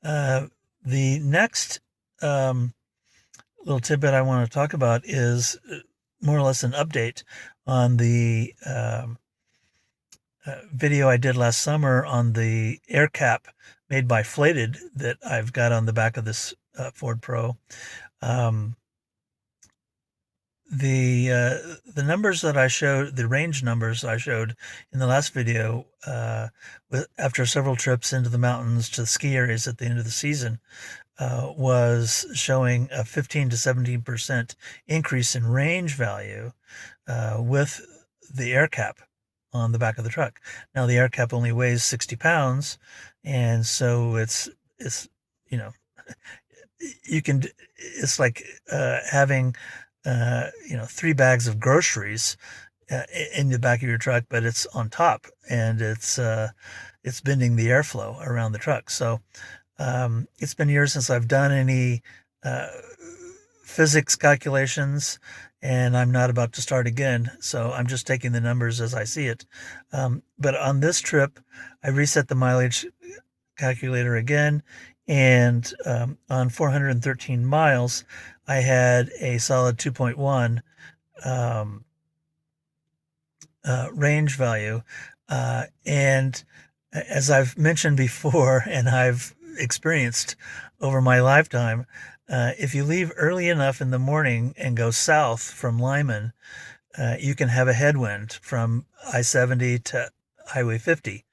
Uh, the next little tidbit I want to talk about is more or less an update on the video I did last summer on the air cap made by Flated that I've got on the back of this Ford Pro. Um, the numbers that I showed, the range numbers I showed in the last video, after several trips into the mountains to the ski areas at the end of the season, was showing a 15 to 17% increase in range value with the air cap on the back of the truck. Now the air cap only weighs 60 pounds, and so it's you know you can it's like having 3 bags of groceries in the back of your truck, but it's on top and it's bending the airflow around the truck. So it's been years since I've done any uh, physics calculations, and I'm not about to start again. So I'm just taking the numbers as I see it. But on this trip, I reset the mileage calculator again, and on 413 miles, I had a solid 2.1 um, range value. And as I've mentioned before, and I've experienced over my lifetime, if you leave early enough in the morning and go south from Lyman, you can have a headwind from I-70 to Highway 50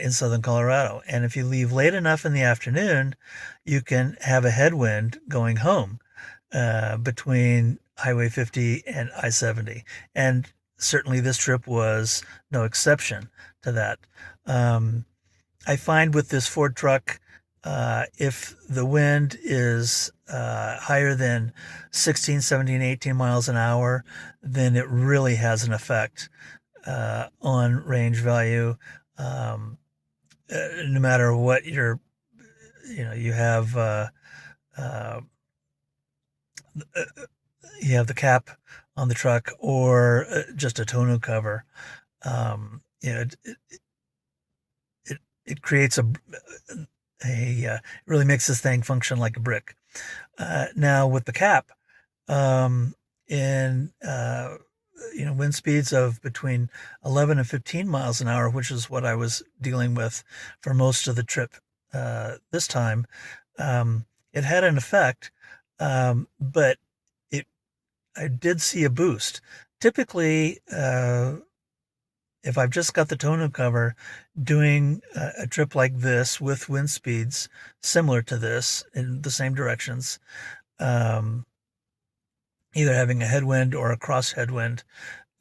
in southern Colorado. And if you leave late enough in the afternoon, you can have a headwind going home between Highway 50 and I-70. And certainly this trip was no exception to that. I find with this Ford truck, if the wind is higher than 16, 17, 18 miles an hour, then it really has an effect on range value. No matter what you have, uh, you have the cap on the truck or just a tonneau cover. It creates it really makes this thing function like a brick. Now with the cap, in wind speeds of between 11 and 15 miles an hour, which is what I was dealing with for most of the trip this time, it had an effect, but it I did see a boost. Typically, if I've just got the tonneau cover, doing a trip like this with wind speeds similar to this in the same directions, um, either having a headwind or a cross headwind,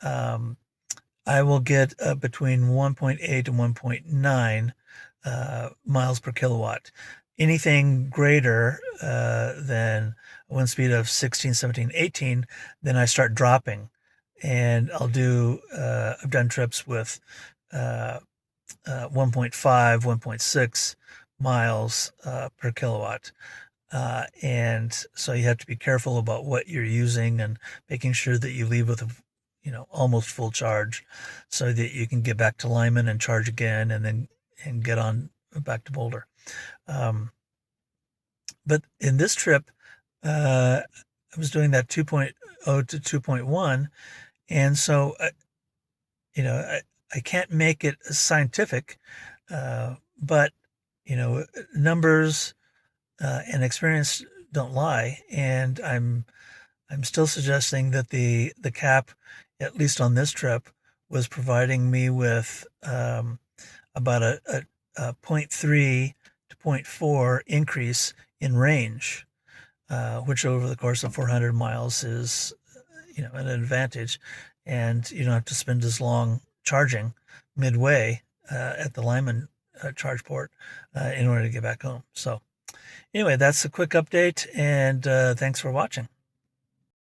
um, I will get between 1.8 and 1.9 miles per kilowatt. Anything greater than a wind speed of 16, 17, 18, then I start dropping. And I've done trips with 1.5, 1.6 miles per kilowatt. And so you have to be careful about what you're using and making sure that you leave with almost full charge so that you can get back to Lyman and charge again and get on back to Boulder. But in this trip, I was doing that 2.0 to 2.1. And so, I can't make it scientific, but, numbers and experience don't lie. And I'm still suggesting that the cap, at least on this trip, was providing me with about a zero point 0.3 to zero point 0.4 increase in range, which over the course of 400 miles is, an advantage. And you don't have to spend as long charging midway at the Lyman charge port in order to get back home. So anyway, that's a quick update, and thanks for watching.